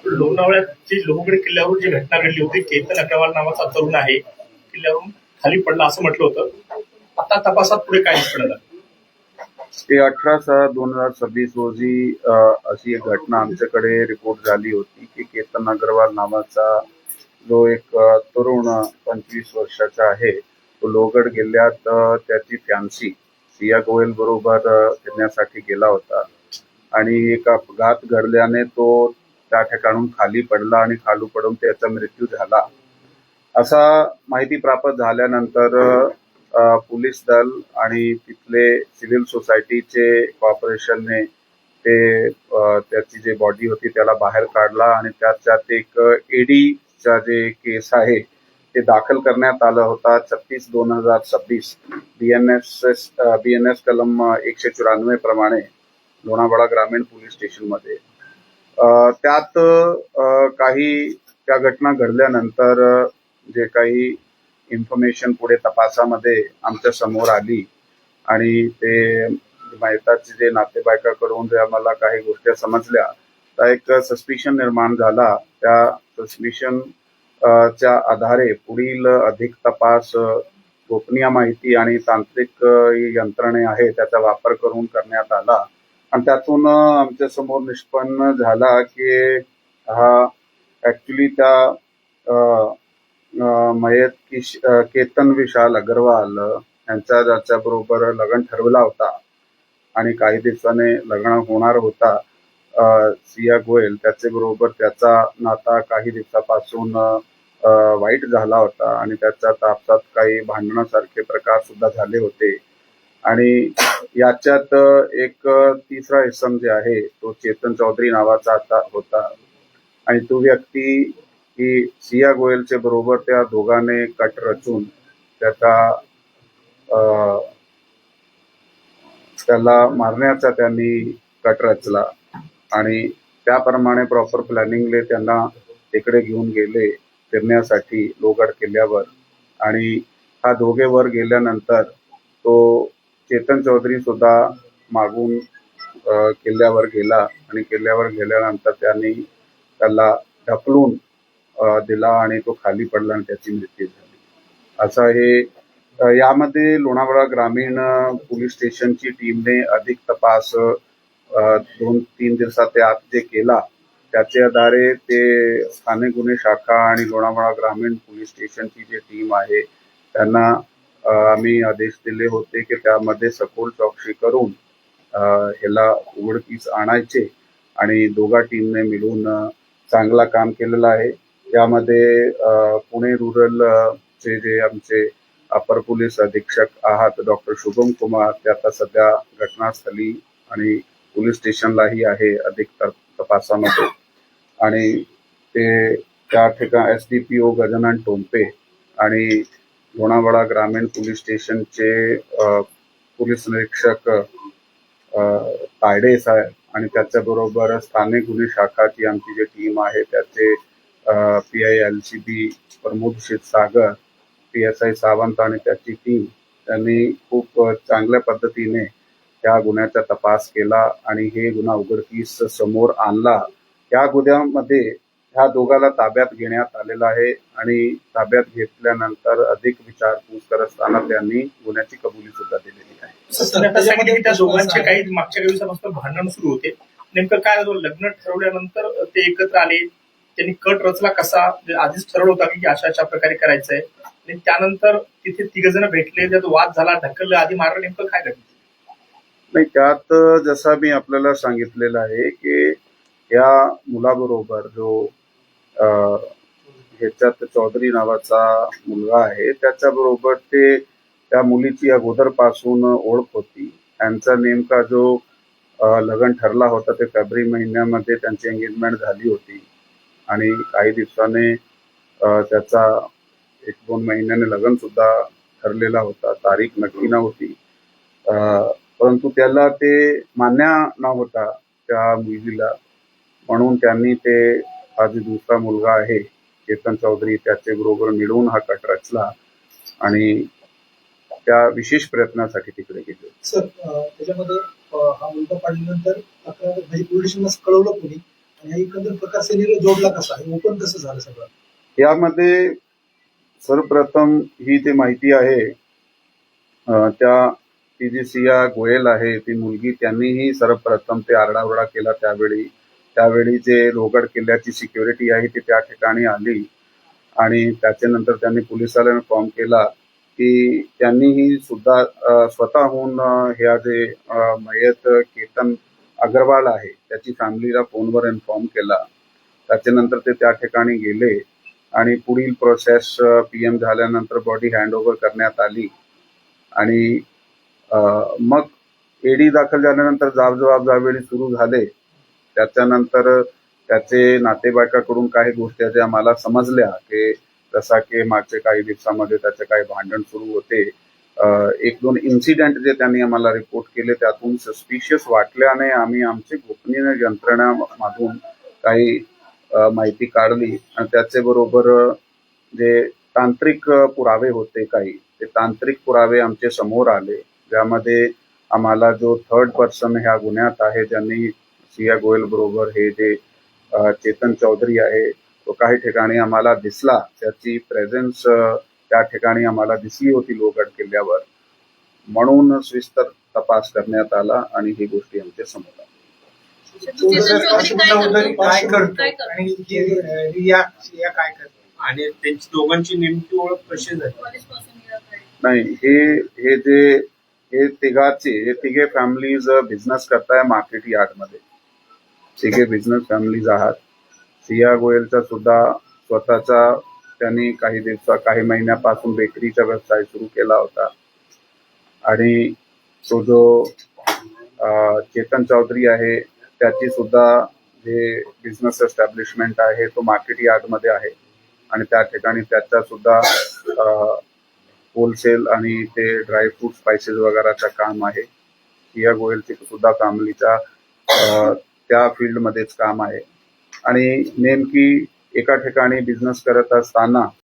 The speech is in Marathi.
लोणावळ्याची लोहगड किल्ल्यावर जी घटना घडली होती, केतन अग्रवाल नावाचा तरुण आहे, किल्ल्यावरून खाली पडला असं म्हटलं होतं. आता तपासात पुढे काय निष्पन्न झालं? ते 18/6/2026 रोजी अशी एक घटना आमच्याकडे रिपोर्ट झाली होती की केतन अग्रवाल नावाचा जो एक तरुण 25 वर्षाचा आहे, तो लोहगड किल्ल्यात त्याची फॅन्सी सिया गोयल बरोबर फिरण्यासाठी गेला होता आणि एक अपघात घडल्याने तो त्या ठिकाणून खाली पडला आणि खाली पडून त्याचा मृत्यू झाला. असा माहिती प्राप्त झाल्यानंतर पोलीस दल आणि तिथले सिव्हिल सोसायटीचे कॉर्पोरेशनने ते त्याची जी बॉडी होती त्याला बाहेर काढला आणि त्याच्यात एक ईडीचा जे केस आहे ते दाखल करण्यात आला होता 36/2026 BNS कलम 194 प्रमाणे लोणावळा ग्रामीण पोलीस स्टेशनमध्ये. त्यात काही त्या घटना घडल्यानंतर जे काही इन्फॉर्मेशन पुढे तपासामध्ये आमच्या समोर आली आणि ते मयताचे जे नातेवाईकाकडून जे आम्हाला काही गोष्टी समजल्या, तर एक सस्पिशन निर्माण झाला. त्या सस्पिशन च्या आधारे पुढील अधिक तपास गोपनीय माहिती आणि तांत्रिक यंत्रणे आहे त्याचा वापर करून करण्यात आला आणि त्यातून आमच्या समोर निष्पन्न झाला की हा ऍक्च्युली त्या मयत केतन विशाल अग्रवाल यांचा ज्याच्याबरोबर लग्न ठरवला होता आणि काही दिवसाने लग्न होणार होता सिया गोयल, त्याचे बरोबर त्याचा नाता काही दिवसापासून वाईट झाला होता आणि त्याच्या तापसात काही भांडणासारखे प्रकार सुद्धा झाले होते आणि याच्यात एक तिसरा इसम जे आहे तो चेतन चौधरी नावाचा आता होता आणि तो व्यक्ती ही सिया गोयलचे बरोबर त्या दोघांने कट रचून त्याला मारण्याचा त्यांनी कट रचला आणि त्याप्रमाणे प्रॉपर प्लॅनिंगले त्यांना तिकडे घेऊन गेले फिरण्यासाठी लोहगड किल्ल्यावर आणि हा दोघे वर गेल्यानंतर तो चेतन चौधरी सुद्धा मागून किल्ल्यावर गेला आणि किल्ल्यावर गेल्यानंतर त्यांनी त्याला ढकलून दिला आणि तो खाली पडला आणि त्याची मृत्यू झाली. असं हे यामध्ये लोणावळा ग्रामीण पोलीस स्टेशनची टीमने अधिक तपास 2-3 दिवसाच्या आत जे केला त्याच्या आधारे ते स्थानिक गुन्हे शाखा आणि लोणावळा ग्रामीण पोलीस स्टेशनची जी टीम आहे त्यांना आम्ही आदेश दिले होते की त्यामध्ये सखोल चौकशी करून ह्याला उघडकीस आणायचे आणि दोघा टीमने मिळून चांगला काम केलेलं आहे. यामध्ये पुणे रूरल चे जे आमचे अपर पोलीस अधीक्षक आहात डॉक्टर शुभम कुमार ते आता सध्या घटनास्थळी आणि पोलीस स्टेशनलाही आहे अधिक तपासामध्ये आणि ते त्या ठिकाणी SDPO गजानन टोंपे आणि लोणावळा ग्रामीण पोलीस स्टेशनचे पोलीस निरीक्षक तायडे साहेब आणि त्याच्याबरोबर स्थानिक गुन्हे शाखाची आमची जी टीम आहे त्याचे PI LCB Pramod Kshirsagar, PSI Sawant आणि त्याची टीम त्यांनी खूप चांगल्या पद्धतीने त्या गुन्ह्याचा तपास केला आणि हे गुन्हा उघडकीस समोर आणला. या गुन्ह्यामध्ये ह्या दोघाला ताब्यात घेण्यात आलेला आहे आणि ताब्यात घेतल्यानंतर अधिक विचारपूस करत असताना त्यांनी गुन्ह्याची कबुली सुद्धा दिलेली आहे. त्या दोघांचे काही मागच्या काही दिवसापासून भांडण सुरू होते, नेमकं काय झालं? लग्न ठरवल्यानंतर ते एकत्र आले, त्यांनी कट रचला कसा? आधीच ठरवलं होता की अशा प्रकारे करायचंय आणि त्यानंतर तिथे 3 जण भेटले, त्यात वाद झाला, ढकललं, आधी मारलं, नेमकं काय घडलं? नाही, त्यात जसा मी आपल्याला सांगितलेलं आहे की या मुलाबरोबर जो ह्याच्यात चौधरी नावाचा मुलगा आहे त्याच्याबरोबर ते त्या मुलीची अगोदरपासून ओळख होती. त्यांचा नेमका जो लग्न ठरला होता ते फेब्रुवारी महिन्यामध्ये त्यांची एंगेजमेंट झाली होती आणि काही दिवसाने त्याचा 1-2 महिन्याने लग्न सुद्धा ठरलेला होता. तारीख नक्की नव्हती, परंतु त्याला ते मान्य नव्हता त्या मुलीला, म्हणून त्यांनी ते हा जो दुसरा मुलगा आहे चेतन चौधरी त्याचे बरोबर मिळून हा कट रचला आणि त्या विशेष प्रयत्नासाठी तिकडे गेले. सर, त्याच्यामध्ये हा मुलगा पाडल्यानंतर पोलीस स्टेशनला कळवलं कोणी आणि हा एकंदर प्रकार सेनेला जोडला कसा, हे ओपन कसं झालं सगळं? यामध्ये सर्वप्रथम ही जी माहिती आहे ती जी सिया गोयल आहे ती मुलगी, त्यांनीही सर्वप्रथम ते आरडाओरडा केला त्यावेळी जे लोहगड किल्ल्याची सिक्युरिटी आहे ती त्या ठिकाणी आली आणि त्याच्यानंतर त्यांनी पोलिसाला इन्फॉर्म केला की त्यांनीही सुद्धा स्वतःहून ह्या जे मयत केतन अग्रवाल आहे त्याची फॅमिलीला फोनवर इन्फॉर्म केला. त्याच्यानंतर ते त्या ठिकाणी गेले आणि पुढील प्रोसेस PM झाल्यानंतर बॉडी हँडओव्हर करण्यात आली आणि मग एडी दाखल झाल्यानंतर जाब ज्यावेळी सुरू झाले त्याच्यानंतर त्याचे नातेवाईकाकडून काही गोष्टी ज्या आम्हाला समजल्या की जसा की मागचे काही दिवसामध्ये त्याचे काही भांडण सुरू होते. एक दोन इन्सिडेंट जे त्यांनी आम्हाला रिपोर्ट केले त्यातून सस्पिशियस वाटल्याने आम्ही आमची गोपनीय यंत्रणामधून काही माहिती काढली आणि त्याचे बरोबर जे तांत्रिक पुरावे होते काही ते तांत्रिक पुरावे आमचे समोर आले, ज्यामध्ये आम्हाला जो थर्ड पर्सन ह्या गुन्ह्यात आहे ज्यांनी सिया गोयल बरोबर हे जे चेतन चौधरी आहे तो काही ठिकाणी आम्हाला दिसला, त्याची प्रेझेन्स त्या ठिकाणी आम्हाला दिसली होती लोहगड किल्ल्यावर, म्हणून सविस्तर तपास करण्यात आला आणि ही गोष्टी आमच्या समोर चौधरी काय करतो आणि रिया काय करतो आणि त्यांची दोघांची नेमकी ओळख कशी झाली? नाही, हे तिघे फॅमिलीज बिझनेस करताय मार्केट यार्डमध्ये. तिघे बिझनेस फॅमिलीज आहात. सिया गोयलचा सुद्धा स्वतःचा त्यांनी काही महिन्यापासून बेकरीचा व्यवसाय सुरू केला होता आणि तो जो चेतन चौधरी आहे त्याची सुद्धा जे बिझनेस एस्टॅब्लिशमेंट आहे तो मार्केट यार्डमध्ये आहे आणि त्या ठिकाणी त्याचा सुद्धा होलसेल आणि ते ड्रायफ्रूट स्पायसेस वगैरेचं काम आहे. सिया गोयलची सुद्धा फॅमिलीचा त्या फील्डमध्येच काम आहे आणि नेमकी एका ठिकाणी बिझनेस करत असताना